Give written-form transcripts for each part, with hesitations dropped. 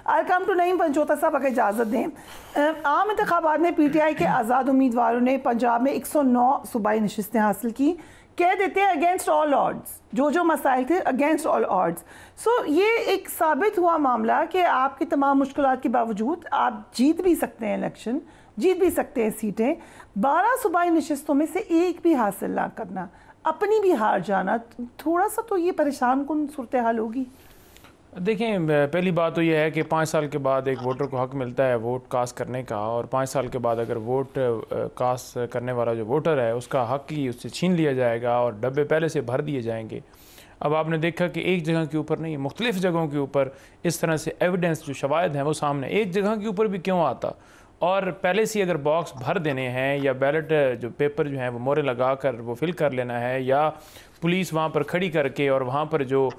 I come to Naeem Panchota साहब, अगर इजाज़त दें। आम इंतखाबात में PTI के आज़ाद उम्मीदवारों ने पंजाब में 109 सूबाई नशिस्तें हासिल की। कह देते हैं अगेंस्ट ऑल ऑड्स, जो मसाइल थे अगेंस्ट ऑल ऑड्स। सो ये एक साबित हुआ मामला कि आपकी तमाम मुश्किलात के बावजूद आप जीत भी सकते हैं इलेक्शन, जीत भी सकते हैं सीटें। 12 सूबाई नशिस्तों में से एक भी हासिल ना करना, अपनी भी हार जाना, थोड़ा सा तो ये परेशान कुन सूरत हाल होगी। देखें, पहली बात तो यह है कि 5 साल के बाद एक वोटर को हक मिलता है वोट कास्ट करने का, और 5 साल के बाद अगर वोट कास्ट करने वाला जो वोटर है उसका हक ही उससे छीन लिया जाएगा और डब्बे पहले से भर दिए जाएंगे। अब आपने देखा कि एक जगह के ऊपर नहीं, मुख्तलिफ जगहों के ऊपर इस तरह से एविडेंस जो शवाहिद हैं वो सामने, एक जगह के ऊपर भी क्यों आता। और पहले से अगर बॉक्स भर देने हैं या बैलेट जो पेपर जो हैं वो मोहरें लगा कर वो फिल कर लेना है, या पुलिस वहाँ पर खड़ी करके और वहाँ पर जो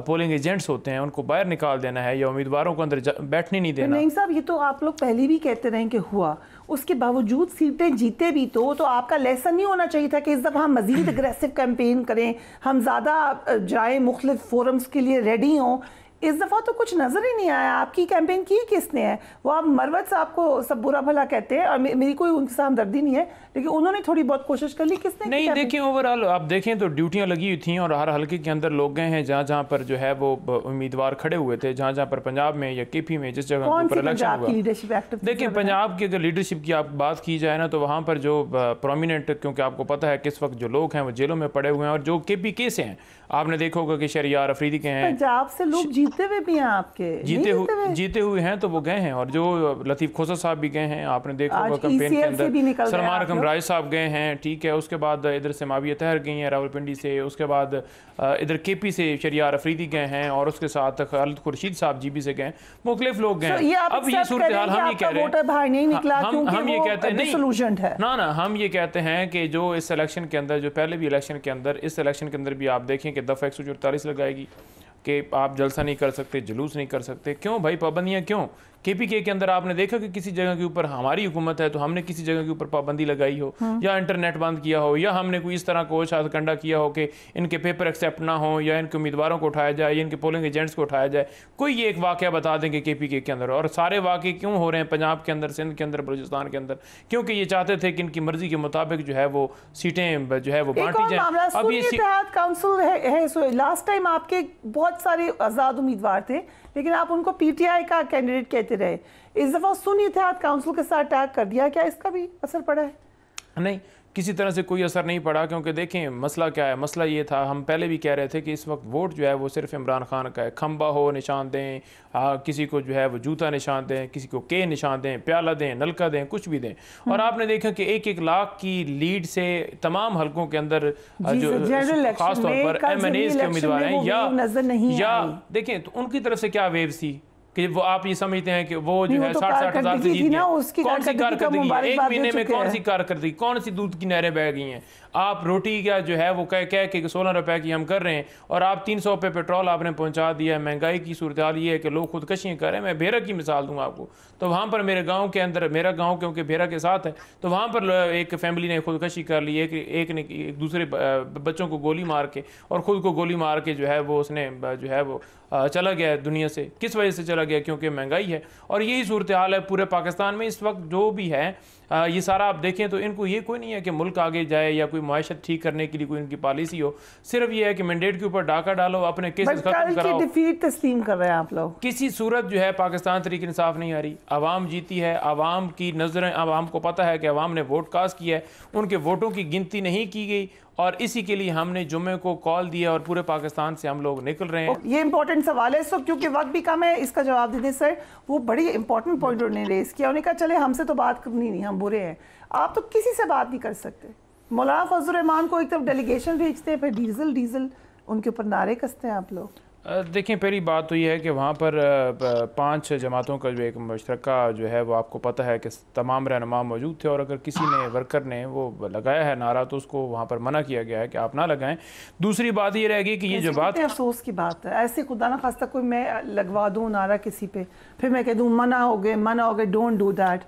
पोलिंग एजेंट्स होते हैं उनको बाहर निकाल देना है या उम्मीदवारों को अंदर बैठने नहीं देना। नहीं साहब, ये तो आप लोग पहले भी कहते रहे कि हुआ, उसके बावजूद सीटें जीते भी तो आपका लेसन नहीं होना चाहिए था कि इस दफ़ा हम मज़ीद अग्रेसिव कैंपेन करें, हम ज़्यादा जाएँ, मुख्तलिफ फोरम्स के लिए रेडी हों। इस दफ़ा तो कुछ नज़र ही नहीं आया। आपकी कैंपेन की किसने है? वो आप मरवत साहब को सब बुरा भला कहते हैं और मेरी कोई उनके साथ हमदर्दी नहीं है, लेकिन उन्होंने थोड़ी बहुत कोशिश कर ली। किसने नहीं? देखिए, ओवरऑल आप देखें तो ड्यूटियां लगी हुई थी और हर हल्के के अंदर लोग गए हैं जहाँ जहाँ पर जो है वो उम्मीदवार खड़े हुए थे, जहाँ जहाँ पर पंजाब में या KP में जिस जगह पर इलेक्शन हुआ। देखिए, पंजाब की अगर लीडरशिप की आप बात की जाए ना तो वहाँ पर जो प्रोमिनेंट, क्योंकि आपको पता है किस वक्त जो लोग हैं वो जेलों में पड़े हुए हैं और जो KP के से हैं, आपने देखा होगा कि शहरियार अफरीदी के हैं, पंजाब से लोग जीते हुए भी हैं, आपके जीते हुए हैं तो वो गए हैं, और जो लतीफ़ खोसा साहब भी गए हैं, आपने देखा होगा कैंपेन के अंदर, सलमान रकम राय साहब गए हैं, ठीक है। उसके बाद इधर से माविया तहर गई हैं रावलपिंडी से, उसके बाद इधर KP से शहरियार अफरीदी गए हैं, और उसके साथ खालिद खुर्शीद साहब GB से गए, मुख्तलिफ लोग गए। अब ये सूरत हाल हम ये कह रहे हैं, हम ये कहते हैं नहीं ना, हम ये कहते हैं कि जो इस इलेक्शन के अंदर, जो पहले भी इलेक्शन के अंदर, इस इलेक्शन के अंदर भी आप देखें कि दफ़ा 144 लगाएगी कि आप जलसा नहीं कर सकते, जुलूस नहीं कर सकते। क्यों भाई, पाबंदियाँ क्यों? KPK के अंदर आपने देखा कि किसी जगह के ऊपर हमारी हुकूमत है तो हमने किसी जगह के ऊपर पाबंदी लगाई हो, या इंटरनेट बंद किया हो, या हमने कोई इस तरह को शासकंडा किया हो कि इनके पेपर एक्सेप्ट ना हो, या इनके उम्मीदवारों को उठाया जाए, या इनके पोलिंग एजेंट्स को उठाया जाए। कोई ये एक वाक़या बता देंगे KPK के अंदर। और सारे वाक़े क्यों हो रहे हैं पंजाब के अंदर, सिंध के अंदर, बलूचिस्तान के अंदर? क्योंकि ये चाहते थे कि इनकी मर्जी के मुताबिक जो है वो सीटें जो है वो बांटी जाए। अब ये काउंसिल है, लास्ट टाइम आपके बहुत सारे आज़ाद उम्मीदवार थे लेकिन आप उनको PTI का कैंडिडेट कहते रहे। इस दफ़ा सुन्नी इत्तेहाद काउंसिल के साथ टैग कर दिया, क्या इसका भी असर पड़ा है? नहीं, किसी तरह से कोई असर नहीं पड़ा, क्योंकि देखें मसला क्या है। मसला ये था, हम पहले भी कह रहे थे कि इस वक्त वोट जो है वो सिर्फ इमरान खान का है। खंबा हो निशान दें, किसी को जो है वो जूता निशान दें, किसी को के निशान दें, प्याला दें, नलका दें, कुछ भी दें। और आपने देखा कि 1-1 लाख की लीड से तमाम हलकों के अंदर जो खासतौर पर MNAs के उम्मीदवार हैं, या देखें तो उनकी तरफ से क्या वेव्स थी कि वो आप ये समझते हैं कि वो जो है 60-60 हज़ार से जीत गए। कौन सी कारकर्दगी, एक महीने में कौन सी कारकर्दगी, कौन सी दूध की नहरें बह गई हैं? आप रोटी का जो है वो कह के 16 रुपए की हम कर रहे हैं, और आप 300 पे पेट्रोल आपने पहुंचा दिया है। महंगाई की सूरत हाल ये है कि लोग खुदकशियाँ कर रहे हैं। मैं भेरा की मिसाल दूंगा आपको, तो वहाँ पर मेरे गाँव के अंदर, मेरा गाँव क्योंकि भेरा के साथ है, तो वहाँ पर एक फैमिली ने खुदकशी कर ली। एक ने एक दूसरे बच्चों को गोली मार के और ख़ुद को गोली मार के जो है वो उसने जो है वो चला गया दुनिया से। किस वजह से चला गया? क्योंकि महंगाई है। और यही सूरत हाल है पूरे पाकिस्तान में इस वक्त जो भी है। ये सारा आप देखें तो इनको ये कोई नहीं है कि मुल्क आगे जाए या कोई माशत ठीक करने के लिए कोई इनकी पॉलिसी हो। सिर्फ ये है कि मैंडेट के ऊपर डाका डालो, अपने केसेस खत्म कराओ। डिफीट तस्लीम कर रहे हैं आप लोग। किसी सूरत जो है पाकिस्तान तरीके इंसाफ नहीं आ रही। आवाम जीती है, आवाम की नजरें, आवाम को पता है कि आवाम ने वोट कास्ट किया है, उनके वोटों की गिनती नहीं की गई, और इसी के लिए हमने जुम्मे को कॉल दिया और पूरे पाकिस्तान से हम लोग निकल रहे हैं। ये इंपॉर्टेंट सवाल है सो, क्योंकि वक्त भी कम है, इसका जवाब दे दें सर। वो बड़ी इंपॉर्टेंट पॉइंट उन्होंने रेस किया। उन्होंने कहा चले हमसे तो बात करनी नहीं, हम बुरे हैं। आप तो किसी से बात नहीं कर सकते। मौलाना फजल रहमान को एक तरफ डेलीगेशन भेजते हैं, फिर डीजल उनके ऊपर नारे कसते हैं आप लोग। देखें, पहली बात तो ये है कि वहाँ पर 5 जमातों का जो एक मुश्तरका जो है वो आपको पता है कि तमाम रहनुमा मौजूद थे, और अगर किसी ने वर्कर ने वो लगाया है नारा तो उसको वहाँ पर मना किया गया है कि आप ना लगाएं। दूसरी बात ये रहेगी कि ये जो बात अफसोस की बात है, ऐसे खुदा ना खास्ता कोई मैं लगवा दूँ नारा किसी पे, फिर मैं कह दूँ मना हो गए, don't do that.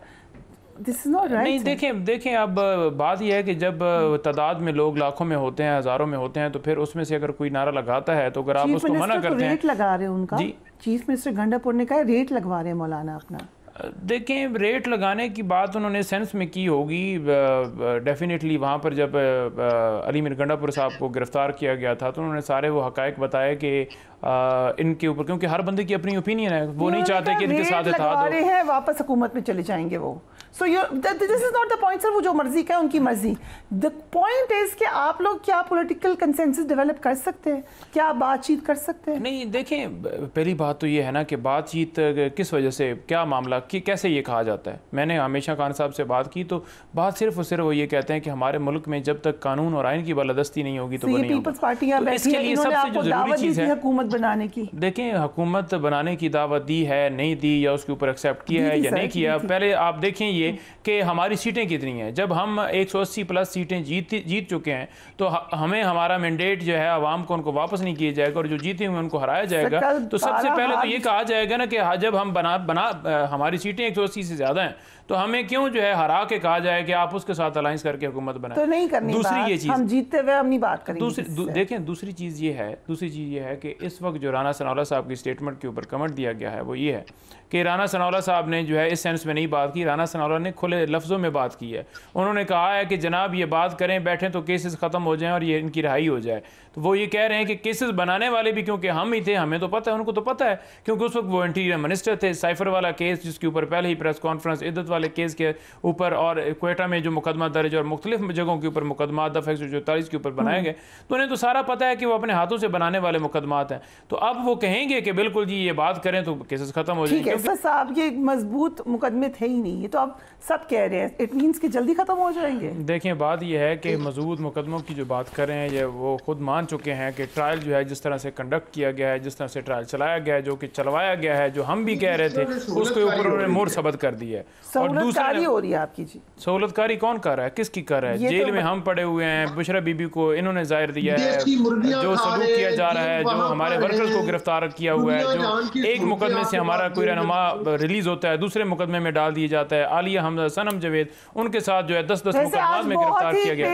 This is not right, नहीं, देखें अब बात यह है कि जब तादाद में लोग लाखों में होते हैं, हज़ारों में होते हैं, तो फिर उसमें से अगर कोई नारा लगाता है तो अगर आप उसको मना करते हैं, लगा रहे हैं उनका जी, चीफ मिनिस्टर गंडापुर ने कहा रेट लगवा रहे हैं मौलाना अपना। देखें, रेट लगाने की बात उन्होंने सेंस में की होगी। डेफिनेटली वहाँ पर जब अली मीर गंडापुर साहब को गिरफ़्तार किया गया था तो उन्होंने सारे वो हक़ाइक़ बताए कि इनके ऊपर, क्योंकि हर बंदे की अपनी ओपिनियन है, वो नहीं चाहते कि इनके साथ इत्तेहाद हो। हैं वापस हुकूमत में चले जाएंगे वो। So this is not the point sir, वो जो मर्जी का है उनकी मर्जी। द पॉइंट इज कि आप लोग क्या पॉलिटिकल कंसेंसस डेवलप कर सकते हैं, क्या बातचीत कर सकते हैं? नहीं, देखें, पहली बात तो ये है ना कि बातचीत किस वजह से, क्या मामला, कि कैसे ये कहा जाता है। मैंने हमेशा खान साहब से बात की तो बात सिर्फ और सिर्फ वो ये कहते हैं कि हमारे मुल्क में जब तक कानून और आइन की बालादस्ती नहीं होगी तो वो नहीं होगा। तो इसके लिए सबसे जो ज़रूरी चीज़ है हुकूमत बनाने की, देखें, हुकूमत बनाने की दावत दी है, नहीं दी, या उसके ऊपर एक्सेप्ट किया है या नहीं किया। पहले आप देखें ये कि हमारी सीटें कितनी हैं। जब हम 180 प्लस सीटें जीत चुके हैं तो हमें हमारा मैंडेट जो है आवाम को उनको वापस नहीं किया जाएगा और जो जीते हुए उनको हराया जाएगा। तो सबसे पहले तो ये कहा जाएगा ना कि जब हम हमारी सीटें 180 से ज़्यादा हैं तो हमें क्यों जो है हरा के कहा जाए कि आप उसके साथ अलायंस करके हुकूमत बनाएं। तो नहीं करनी दूसरी ये चीज़, हम जीतते हुए हम नहीं बात करेंगे। देखें, दूसरी चीज़ ये है कि इस वक्त जो राना सनाउल्लाह साहब की स्टेटमेंट के ऊपर कमेंट दिया गया है वो ये है कि राना सनाउल्लाह साहब ने जो है इस सेंस में नहीं बात की। राना सनाउल्लाह ने खुले लफ्ज़ों में बात की है। उन्होंने कहा है कि जनाब ये बात करें, बैठें तो केसेस ख़त्म हो जाएं और ये इनकी रिहाई हो जाए। तो वो ये कह रहे हैं कि केसेस बनाने वाले भी, क्योंकि हम ही थे, हमें तो पता है, उनको तो पता है, क्योंकि उस वक्त वो इंटीरियर मिनिस्टर थे। साइफर वाला केस जिसके ऊपर पहले ही प्रेस कॉन्फ्रेंस, इद्दत वाले केस के ऊपर और क्वेटा में जो मुकदमा दर्ज और मुख्तलिफ जगहों के ऊपर मुकदमा दफ़ा 144 के ऊपर बनाए गए, तो उन्हें तो सारा पता है कि वो अपने हाथों से बनाने वाले मुकदमात हैं। तो अब वो कहेंगे कि बिल्कुल जी ये बात करें तो केसेस खत्म हो जाएंगे। साहब ये मजबूत मुकदमे थे ही नहीं, ये तो आप सब कह रहे हैं, इट मींस कि जल्दी खत्म हो जाएंगे। देखें, बात ये है कि मजबूत मुकदमों की जो बात कर रहे हैं ये वो खुद मान चुके हैं कि ट्रायल जो है जिस तरह से कंडक्ट किया गया है, जिस तरह से ट्रायल चलाया गया है, जो कि चलवाया गया है, जो हम भी कह रहे थे, उसके ऊपर उन्होंने मोर सबत कर दी है। और दूसरी हो रही है आपकी जी, सहूलतकारी कौन कर रहा है, किसकी कर रहा है? जेल में हम पड़े हुए हैं, बुशरा बीबी को इन्होंने जाहिर दिया है, जो सलूक किया जा रहा है, जो हमारे वर्कर्स को गिरफ्तार किया हुआ है, जो एक मुकदमे से हमारा कोई रहनुमा रिलीज होता है दूसरे मुकदमे में डाल दिया जाता है। आलिया हमजा, सनम जवेद, उनके साथ जो है 10-10 मुकदमात में गिरफ्तार किया गया।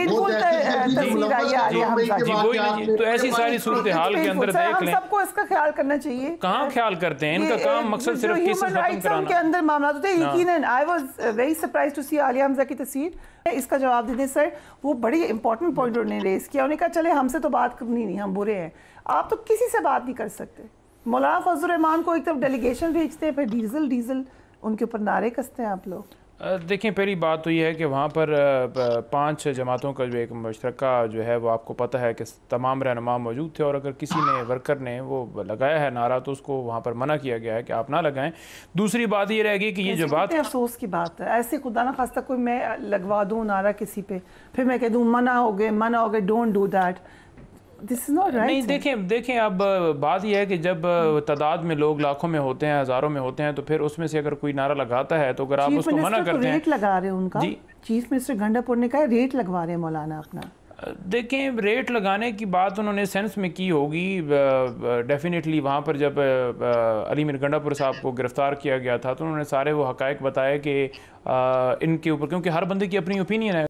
तो ऐसी सारी सूरत हाल के अंदर देख लें, सबको इसका ख्याल करना चाहिए। कहाँ ख्याल करते हैं? इनका काम मकसद सिर्फ केसेस खत्म कराना। के अंदर मामला होते हैं। यकीनन I was very surprise to see Alia Hamza की तस्वीर। इसका जवाब देते सर, वो बड़ी इंपॉर्टेंट पॉइंट उन्होंने रेस किया। उन्होंने कहा चले हमसे तो बात करनी नहीं, हम बुरे हैं, आप तो किसी से बात नहीं कर सकते। मौलाना फजलुर रहमान को एक तरफ डेलीगेशन भेजते हैं, फिर डीजल उनके ऊपर नारे कसते हैं आप लोग। देखें, पहली बात तो ये है कि वहाँ पर 5 जमातों का जो एक मुश्तरका जो है वो आपको पता है कि तमाम रहनुमा मौजूद थे, और अगर किसी ने वर्कर ने वो लगाया है नारा तो उसको वहाँ पर मना किया गया है कि आप ना लगाएं। दूसरी बात ये रहेगी कि ये जो बात, अफसोस की बात है, ऐसे खुदा ना खास्ता कोई मैं लगवा दूँ नारा किसी पे, फिर मैं कह दूँ मना हो गए, don't do that. This is not right, नहीं, देखें अब बात यह है कि जब तादाद में लोग लाखों में होते हैं, हज़ारों में होते हैं, तो फिर उसमें से अगर कोई नारा लगाता है तो अगर आप उसको मना करते हैं। रेट लगा रहे हैं उनका जी, चीफ मिनिस्टर गंडापुर ने कहा रेट लगवा रहे हैं मौलाना अपना। देखें, रेट लगाने की बात उन्होंने सेंस में की होगी। डेफिनेटली वहाँ पर जब अली मीर गंडापुर साहब को गिरफ़्तार किया गया था तो उन्होंने सारे वो हक़ाइक़ बताए कि इनके ऊपर, क्योंकि हर बंदे की अपनी ओपिनियन है।